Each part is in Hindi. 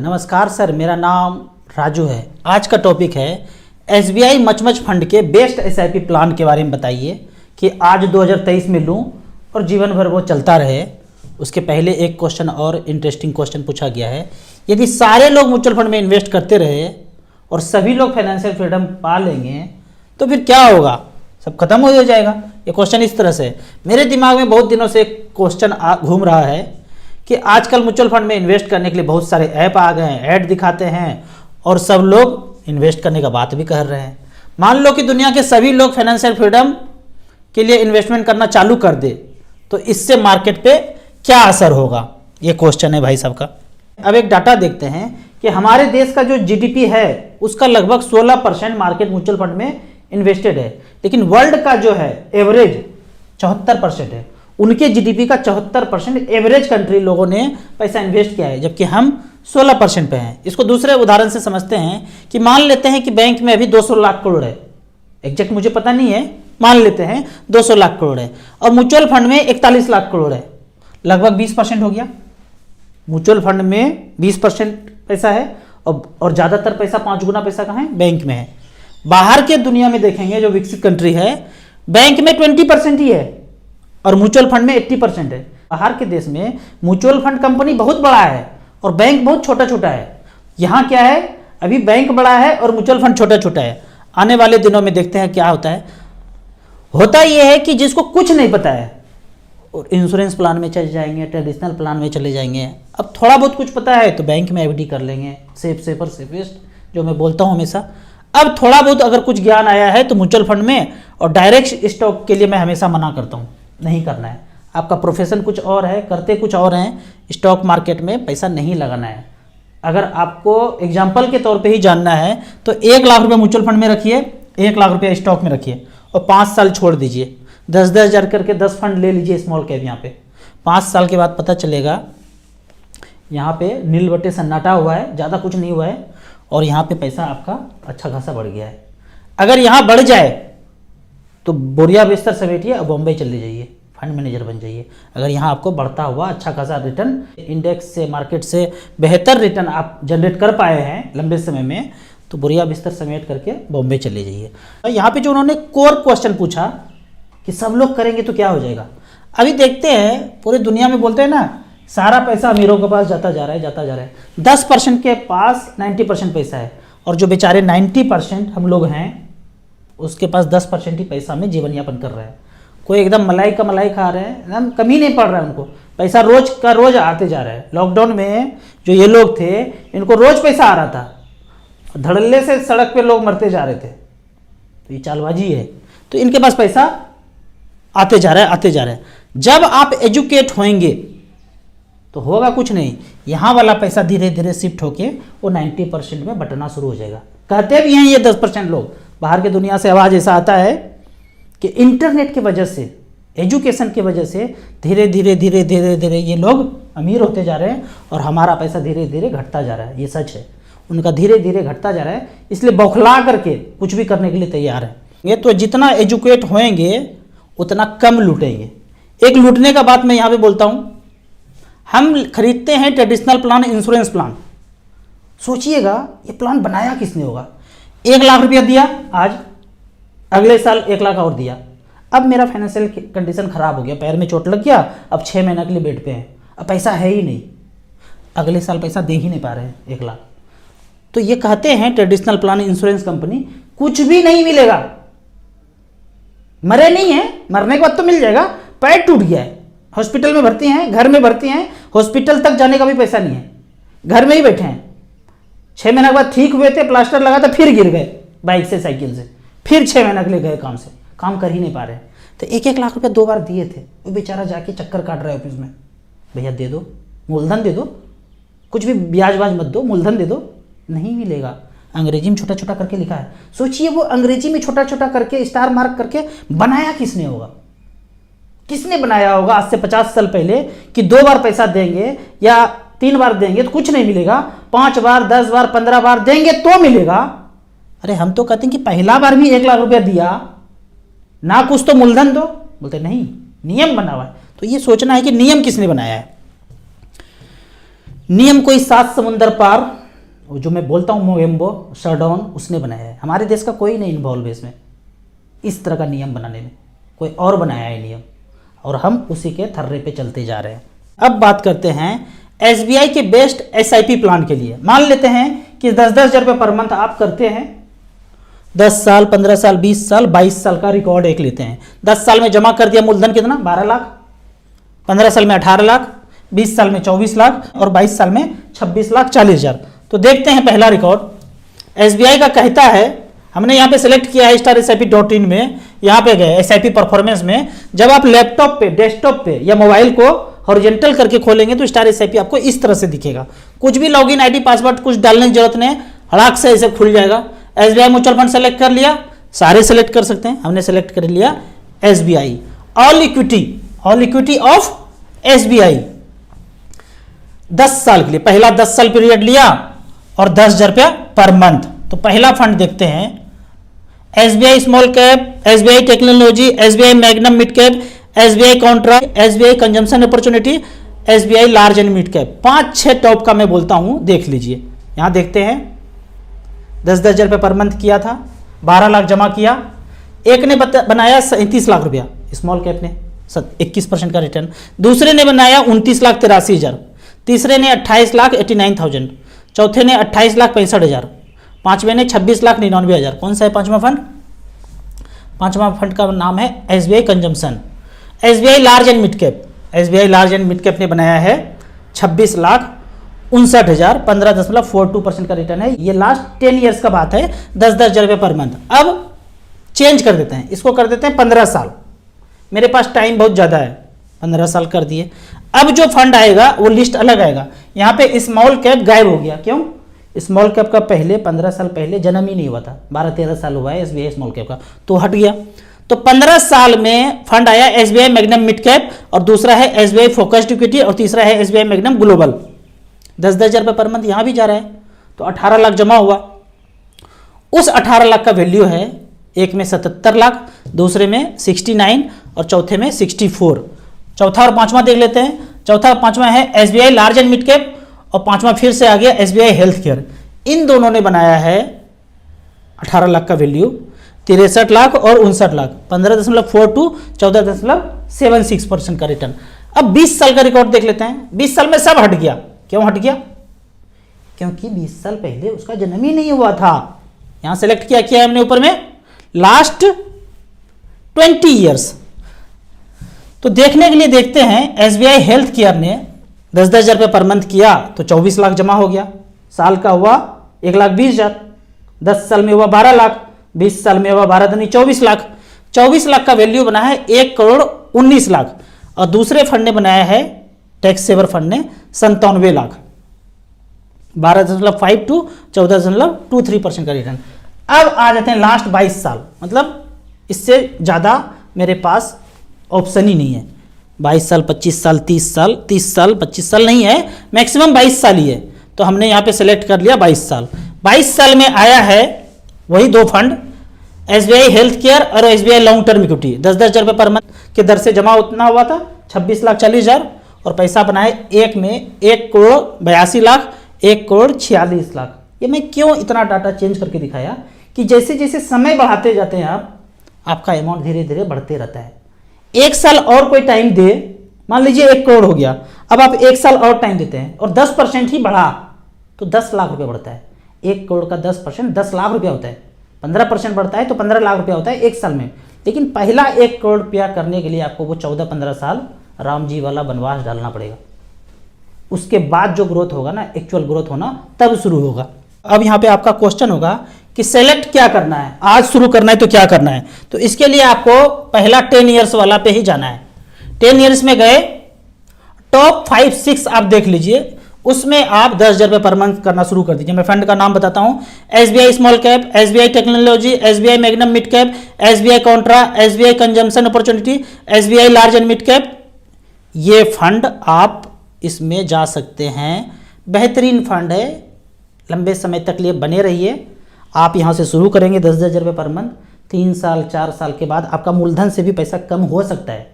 नमस्कार सर, मेरा नाम राजू है। आज का टॉपिक है एसबीआई मचमच फंड के बेस्ट एसआईपी प्लान के बारे में बताइए कि आज 2023 में लूं और जीवन भर वो चलता रहे। उसके पहले एक क्वेश्चन और इंटरेस्टिंग क्वेश्चन पूछा गया है, यदि सारे लोग म्यूचुअल फंड में इन्वेस्ट करते रहे और सभी लोग फाइनेंशियल फ्रीडम पा लेंगे तो फिर क्या होगा, सब खत्म हो जाएगा। ये क्वेश्चन इस तरह से मेरे दिमाग में बहुत दिनों से क्वेश्चन घूम रहा है कि आजकल म्यूचुअल फंड में इन्वेस्ट करने के लिए बहुत सारे ऐप आ गए हैं, ऐड दिखाते हैं और सब लोग इन्वेस्ट करने का बात भी कर रहे हैं। मान लो कि दुनिया के सभी लोग फाइनेंशियल फ्रीडम के लिए इन्वेस्टमेंट करना चालू कर दे तो इससे मार्केट पे क्या असर होगा, ये क्वेश्चन है भाई साहब का। अब एक डाटा देखते हैं कि हमारे देश का जो जीडीपी है उसका लगभग 16% मार्केट म्यूचुअल फंड में इन्वेस्टेड है, लेकिन वर्ल्ड का जो है एवरेज 74% है। उनके जीडीपी का 74% एवरेज कंट्री लोगों ने पैसा इन्वेस्ट किया है, जबकि हम 16% पे हैं। इसको दूसरे उदाहरण से समझते हैं कि मान लेते हैं कि बैंक में अभी 200 लाख करोड़ है, एग्जैक्ट मुझे पता नहीं है, मान लेते हैं 200 लाख करोड़ है और म्यूचुअल फंड में 41 लाख करोड़ है, लगभग 20% हो गया। म्यूचुअल फंड में 20% पैसा है और ज़्यादातर पैसा 5 गुना पैसा कहाँ है, बैंक में है। बाहर के दुनिया में देखेंगे जो विकसित कंट्री है, बैंक में 20% ही है और म्यूचुअल फंड में 80% है। बाहर के देश में म्यूचुअल फंड कंपनी बहुत बड़ा है और बैंक बहुत छोटा छोटा है। यहाँ क्या है, अभी बैंक बड़ा है और म्यूचुअल फंड छोटा छोटा है। आने वाले दिनों में देखते हैं क्या होता है। होता यह है कि जिसको कुछ नहीं पता है और इंश्योरेंस प्लान में चले जाएंगे, ट्रेडिशनल प्लान में चले जाएंगे। अब थोड़ा बहुत कुछ पता है तो बैंक में एफडी कर लेंगे, सेफर सेफेस्ट जो मैं बोलता हूँ हमेशा। अब थोड़ा बहुत अगर कुछ ज्ञान आया है तो म्यूचुअल फंड में और डायरेक्ट स्टॉक के लिए मैं हमेशा मना करता हूँ, नहीं करना है। आपका प्रोफेशन कुछ और है, करते कुछ और हैं, स्टॉक मार्केट में पैसा नहीं लगाना है। अगर आपको एग्जाम्पल के तौर पे ही जानना है तो 1 लाख रुपये म्यूचुअल फंड में रखिए, 1 लाख रुपये स्टॉक में रखिए और 5 साल छोड़ दीजिए। 10-10 हज़ार करके 10 फंड ले लीजिए स्मॉल कैप। यहाँ पे 5 साल के बाद पता चलेगा यहाँ पे नील बटे सन्नाटा हुआ है, ज़्यादा कुछ नहीं हुआ है और यहाँ पे पैसा आपका अच्छा खासा बढ़ गया है। अगर यहाँ बढ़ जाए तो बोरिया बिस्तर समेटिए और बॉम्बे चले जाइए, फंड मैनेजर बन जाइए। अगर यहाँ आपको बढ़ता हुआ अच्छा खासा रिटर्न, इंडेक्स से मार्केट से बेहतर रिटर्न आप जनरेट कर पाए हैं लंबे समय में, तो बोरिया बिस्तर समेट करके बॉम्बे चले जाइए। यहाँ पे जो उन्होंने कोर क्वेश्चन पूछा कि सब लोग करेंगे तो क्या हो जाएगा, अभी देखते हैं। पूरी दुनिया में बोलते हैं ना, सारा पैसा अमीरों के पास जाता जा रहा है, जाता जा रहा है। 10% के पास 90% पैसा है और जो बेचारे 90% हम लोग हैं उसके पास 10% ही पैसा में जीवन यापन कर रहे हैं। कोई एकदम मलाई का मलाई खा रहे हैं, एकदम कमी नहीं पड़ रहा है उनको, पैसा रोज का रोज आते जा रहा है। लॉकडाउन में जो ये लोग थे इनको रोज पैसा आ रहा था, धड़ल्ले से सड़क पे लोग मरते जा रहे थे। तो ये चालबाजी है, तो इनके पास पैसा आते जा रहा है, आते जा रहा है। जब आप एजुकेट होंगे तो होगा कुछ नहीं, यहाँ वाला पैसा धीरे धीरे शिफ्ट होके वो 90% में बटना शुरू हो जाएगा। कहते भी हैं ये 10% लोग। बाहर की दुनिया से आवाज़ ऐसा आता है कि इंटरनेट की वजह से, एजुकेशन की वजह से धीरे धीरे धीरे धीरे धीरे ये लोग अमीर होते जा रहे हैं और हमारा पैसा धीरे धीरे घटता जा रहा है। ये सच है, उनका धीरे धीरे घटता जा रहा है, इसलिए बौखला करके कुछ भी करने के लिए तैयार है। ये तो जितना एजुकेट होएंगे उतना कम लूटेंगे। एक लूटने का बात मैं यहाँ पे बोलता हूँ, हम खरीदते हैं ट्रेडिशनल प्लान, इंश्योरेंस प्लान। सोचिएगा ये प्लान बनाया किसने होगा। 1 लाख रुपया दिया आज, अगले साल 1 लाख और दिया। अब मेरा फाइनेंशियल कंडीशन खराब हो गया, पैर में चोट लग गया, अब 6 महीने के लिए बेड पे हैं, अब पैसा है ही नहीं, अगले साल पैसा दे ही नहीं पा रहे हैं 1 लाख। तो ये कहते हैं ट्रेडिशनल प्लान इंश्योरेंस कंपनी कुछ भी नहीं मिलेगा। मरे नहीं है, मरने के बाद तो मिल जाएगा। पैर टूट गया है, हॉस्पिटल में भर्ती हैं, घर में भर्ती हैं, हॉस्पिटल तक जाने का भी पैसा नहीं है, घर में ही बैठे हैं। 6 महीने के बाद ठीक हुए थे, प्लास्टर लगा था, फिर गिर गए बाइक से, साइकिल से, फिर 6 महीने के लिए गए काम से, काम कर ही नहीं पा रहे। तो 1-1 लाख रुपया 2 बार दिए थे, वो बेचारा जाके चक्कर काट रहा है ऑफिस में, भैया दे दो, मूलधन दे दो, कुछ भी ब्याज वाज मत दो, मूलधन दे दो। नहीं मिलेगा। अंग्रेजी में छोटा छोटा करके लिखा है। सोचिए वो अंग्रेजी में छोटा छोटा करके स्टार मार्क करके बनाया किसने होगा, किसने बनाया होगा आज से 50 साल पहले कि 2 बार पैसा देंगे या 3 बार देंगे तो कुछ नहीं मिलेगा, 5 बार 10 बार 15 बार देंगे तो मिलेगा। अरे हम तो कहते हैं कि पहला बार भी 1 लाख रुपया दिया ना, कुछ तो मूलधन दो। बोलते नहीं, नियम बना हुआ है। तो ये सोचना है कि नियम किसने बनाया है। नियम कोई 7 समुंदर पार, जो मैं बोलता हूँ मोगेम्बो शरडॉन, उसने बनाया है। हमारे देश का कोई नहीं इन्वॉल्व है इसमें, इस तरह का नियम बनाने में। कोई और बनाया है नियम और हम उसी के थर्रे पे चलते जा रहे हैं। अब बात करते हैं एसबीआई के बेस्ट एसआईपी प्लान के लिए। मान लेते हैं कि 10-10 हज़ार रुपये पर मंथ आप करते हैं, 10 साल, 15 साल, 20 साल, 22 साल का रिकॉर्ड एक लेते हैं। 10 साल में जमा कर दिया मूलधन कितना, 12 लाख, 15 साल में 18 लाख, 20 साल में 24 लाख और 22 साल में 26 लाख 40 हज़ार। तो देखते हैं पहला रिकॉर्ड। एसबीआई का कहता है, हमने यहाँ पे सेलेक्ट किया है StarSIP.in में, यहाँ पे गए SIP परफॉर्मेंस में। जब आप लैपटॉप पे, डेस्कटॉप पे या मोबाइल को हॉरिजॉन्टल करके खोलेंगे तो StarSIP आपको इस तरह से दिखेगा। कुछ भी लॉगिन आईडी पासवर्ड कुछ डालने की जरूरत नहीं, हड़ाक से ऐसे खुल जाएगा। एसबीआई म्यूचुअल फंड सेलेक्ट कर लिया, सारे सेलेक्ट कर सकते हैं, हमने सेलेक्ट कर लिया SBI all equity of SBI 10 साल के लिए। पहला 10 साल पीरियड लिया और 10,000 रुपया पर मंथ। तो पहला फंड देखते हैं, SBI small cap, SBI technology, SBI magnum mid cap, SBI Contra, SBI consumption opportunity, SBI large and mid cap. 5-6 top का मैं बोलता हूं, देख लीजिए। यहां देखते हैं 10-10 हज़ार रुपये पर मंथ किया था, 12 लाख जमा किया। एक ने बनाया 37 लाख रुपया, स्मॉल कैप ने 21% का रिटर्न। दूसरे ने बनाया 29 लाख 83 हज़ार, तीसरे ने 28 लाख 89,000, चौथे ने 28 लाख 65 हज़ार, पांचवें ने 26 लाख 99 हज़ार। कौन सा है पांचवा फंड? पांचवा फंड का नाम है SBI consumption. SBI large and mid cap, SBI large and mid cap ने बनाया है 26 लाख 59 हज़ार, 15.42% का रिटर्न है। ये लास्ट 10 ईयर्स का बात है, 10-10 हज़ार रुपये पर मंथ। अब चेंज कर देते हैं, इसको कर देते हैं 15 साल। मेरे पास टाइम बहुत ज़्यादा है, 15 साल कर दिए। अब जो फंड आएगा वो लिस्ट अलग आएगा। यहाँ पे स्मॉल कैप गायब हो गया, क्यों? स्मॉल कैप का पहले 15 साल पहले जन्म ही नहीं हुआ था, 12-13 साल हुआ है एसबीआई स्मॉल कैप का, तो हट गया। तो 15 साल में फंड आया एसबीआई मैग्नम मिड कैप, और दूसरा है एसबीआई फोकस्ड इक्विटी, और तीसरा है एसबीआई मैग्नम ग्लोबल। 10-10 हज़ार रुपये पर मंथ यहाँ भी जा रहा है, तो 18 लाख जमा हुआ। उस 18 लाख का वैल्यू है, एक में 77 लाख, दूसरे में 69 और चौथे में 64। चौथा और पांचवा देख लेते हैं। चौथा और पांचवा है SBI large and mid cap, और पांचवा फिर से आ गया एसबीआई हेल्थ केयर। इन दोनों ने बनाया है 18 लाख का वैल्यू, 63 लाख और 59 लाख, 15.42, 14.76% का रिटर्न। अब 20 साल का रिकॉर्ड देख लेते हैं। 20 साल में सब हट गया। क्यों हट गया? क्योंकि 20 साल पहले उसका जन्म ही नहीं हुआ था। यहां सेलेक्ट किया है हमने ऊपर में लास्ट 20 ईयर्स। तो देखने के लिए देखते हैं, एसबीआई हेल्थ केयर ने 10-10 हज़ार रुपये पर मंथ किया तो 24 लाख जमा हो गया। साल का हुआ 1,20,000, 10 साल में हुआ 12 लाख, 20 साल में हुआ 12 दूनी 24 लाख। 24 लाख का वैल्यू बना है 1,19 लाख, और दूसरे फंड ने बनाया है टैक्स सेवर फंड ने 97 लाख, 12.5 to 14.23% का रिटर्न। अब आ जाते हैं लास्ट 22 साल, मतलब इससे ज़्यादा मेरे पास ऑप्शन ही नहीं है। 22 साल, 25 साल, 30 साल, 30 साल, 25 साल नहीं है, मैक्सिमम 22 साल ही है। तो हमने यहाँ पे सेलेक्ट कर लिया 22 साल। 22 साल में आया है वही दो फंड, एसबीआई हेल्थ केयर और एसबीआई लॉन्ग टर्म इक्विटी। 10-10 हज़ार रुपये पर मंथ के दर से जमा उतना हुआ था 26 लाख 40 हज़ार, और पैसा बनाए एक में 1,82,00,000, 1,46,00,000। ये मैं क्यों इतना डाटा चेंज करके दिखाया कि जैसे जैसे समय बढ़ाते जाते हैं आपका अमाउंट धीरे धीरे बढ़ते रहता है। एक साल और कोई टाइम दे, मान लीजिए 1 करोड़ हो गया, अब आप 1 साल और टाइम देते हैं और 10% ही बढ़ा तो 10 लाख रुपये बढ़ता है। 1 करोड़ का 10% 10 लाख रुपया होता है, 15% बढ़ता है तो 15 लाख रुपया होता है 1 साल में। लेकिन पहला 1 करोड़ रुपया करने के लिए आपको वो 14-15 साल राम जी वाला वनवास डालना पड़ेगा। उसके बाद जो ग्रोथ होगा ना, एक्चुअल ग्रोथ होना तब शुरू होगा। अब यहाँ पे आपका क्वेश्चन होगा कि सेलेक्ट क्या करना है, आज शुरू करना है तो क्या करना है। तो इसके लिए आपको पहला 10 ईयर्स वाला पे ही जाना है। 10 ईयर्स में गए, टॉप 5-6 आप देख लीजिए, उसमें आप 10 हज़ार रुपये पर मंथ करना शुरू कर दीजिए। मैं फंड का नाम बताता हूँ, SBI small cap, SBI technology, SBI magnum mid cap, SBI Contra, SBI consumption opportunity, SBI large and mid cap. ये फंड आप इसमें जा सकते हैं, बेहतरीन फंड है, लंबे समय तक लिए बने रहिए। आप यहाँ से शुरू करेंगे 10-10 हज़ार रुपये पर मंथ, 3 साल 4 साल के बाद आपका मूलधन से भी पैसा कम हो सकता है,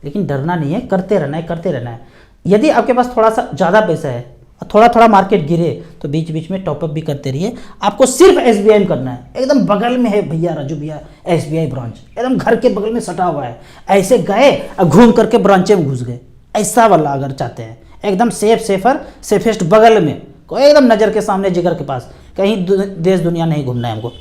लेकिन डरना नहीं है, करते रहना है, करते रहना है। यदि आपके पास थोड़ा सा ज़्यादा पैसा है और थोड़ा थोड़ा मार्केट गिरे तो बीच बीच में टॉपअप भी करते रहिए। आपको सिर्फ एसबीआई में करना है, एकदम बगल में है भैया राजू भैया एसबीआई ब्रांच, एकदम घर के बगल में सटा हुआ है। ऐसे गए और घूम करके ब्रांचे में घुस गए, ऐसा वाला अगर चाहते हैं एकदम सेफेस्ट बगल में, कोई एकदम नज़र के सामने जिगर के पास, कहीं देश दुनिया नहीं घूमना है हमको,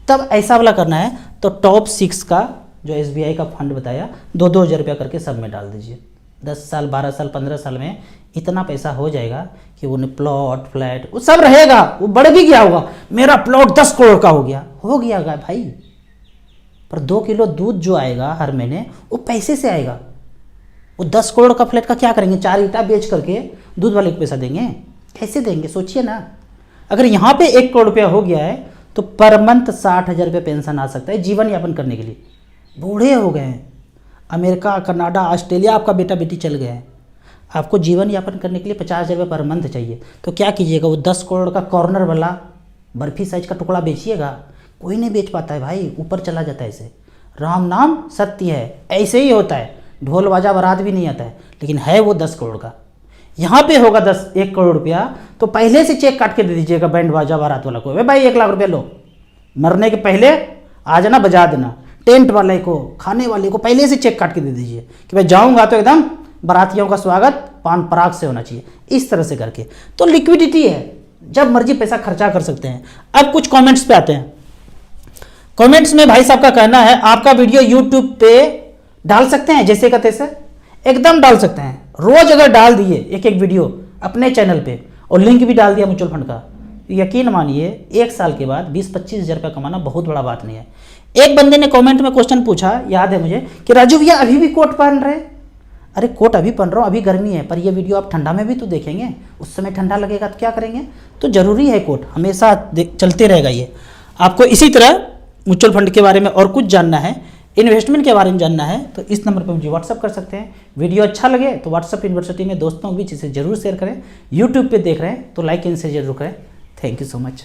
तब ऐसा वाला करना है। तो टॉप 6 का जो एसबीआई का फंड बताया 2-2 हज़ार रुपया करके सब में डाल दीजिए। 10 साल 12 साल 15 साल में इतना पैसा हो जाएगा कि वो प्लॉट फ्लैट वो सब रहेगा, वो बढ़ भी गया होगा। मेरा प्लॉट 10 करोड़ का हो गया भाई, पर 2 किलो दूध जो आएगा हर महीने वो पैसे से आएगा। वो 10 करोड़ का फ्लैट का क्या करेंगे? 4 ईंटा बेच करके दूध वाले को पैसा देंगे? कैसे देंगे? सोचिए ना। अगर यहाँ पे 1 करोड़ रुपया हो गया है तो पर मंथ 60,000 रुपये पेंशन आ सकता है जीवन यापन करने के लिए। बूढ़े हो गए हैं, अमेरिका कनाडा ऑस्ट्रेलिया आपका बेटा बेटी चल गए हैं, आपको जीवन यापन करने के लिए 50,000 रुपये पर मंथ चाहिए, तो क्या कीजिएगा? वो 10 करोड़ का कॉर्नर वाला बर्फी साइज का टुकड़ा बेचिएगा? कोई नहीं बेच पाता है भाई, ऊपर चला जाता है ऐसे। राम नाम सत्य है, ऐसे ही होता है, ढोल बाजा बारात भी नहीं आता है, लेकिन है वो 10 करोड़ का। यहाँ पे होगा 1 करोड़ रुपया तो पहले से चेक काट के दे दीजिएगा बैंड बाजा बारात वाला को, भाई 1 लाख रुपया लो, मरने के पहले आ जाना बजा देना। टेंट वाले को, खाने वाले को पहले से चेक काट के दे दीजिए कि भाई जाऊंगा तो एकदम बारातियों का स्वागत पान पराग से होना चाहिए, इस तरह से करके। तो लिक्विडिटी है, जब मर्जी पैसा खर्चा कर सकते हैं। अब कुछ कमेंट्स पे आते हैं। कमेंट्स में भाई साहब का कहना है आपका वीडियो यूट्यूब पे डाल सकते हैं जैसे का तैसे? एकदम डाल सकते हैं। रोज अगर डाल दिए एक वीडियो अपने चैनल पे और लिंक भी डाल दिया म्यूचुअल फंड का, यकीन मानिए 1 साल के बाद 20-25 हज़ार रुपया कमाना बहुत बड़ा बात नहीं है। एक बंदे ने कमेंट में क्वेश्चन पूछा, याद है मुझे, कि राजू भैया अभी भी कोट पहन रहे? अरे कोट अभी पहन रहा हूँ, अभी गर्मी है, पर ये वीडियो आप ठंडा में भी तो देखेंगे, उस समय ठंडा लगेगा तो क्या करेंगे? तो ज़रूरी है कोट, हमेशा चलते रहेगा ये। आपको इसी तरह म्यूचुअल फंड के बारे में और कुछ जानना है, इन्वेस्टमेंट के बारे में जानना है, तो इस नंबर पर मुझे व्हाट्सअप कर सकते हैं। वीडियो अच्छा लगे तो व्हाट्सअप यूनिवर्सिटी में दोस्तों के बीच इसे जरूर शेयर करें। यूट्यूब पे देख रहे हैं तो लाइक एंड शेयर जरूर करें। Thank you so much.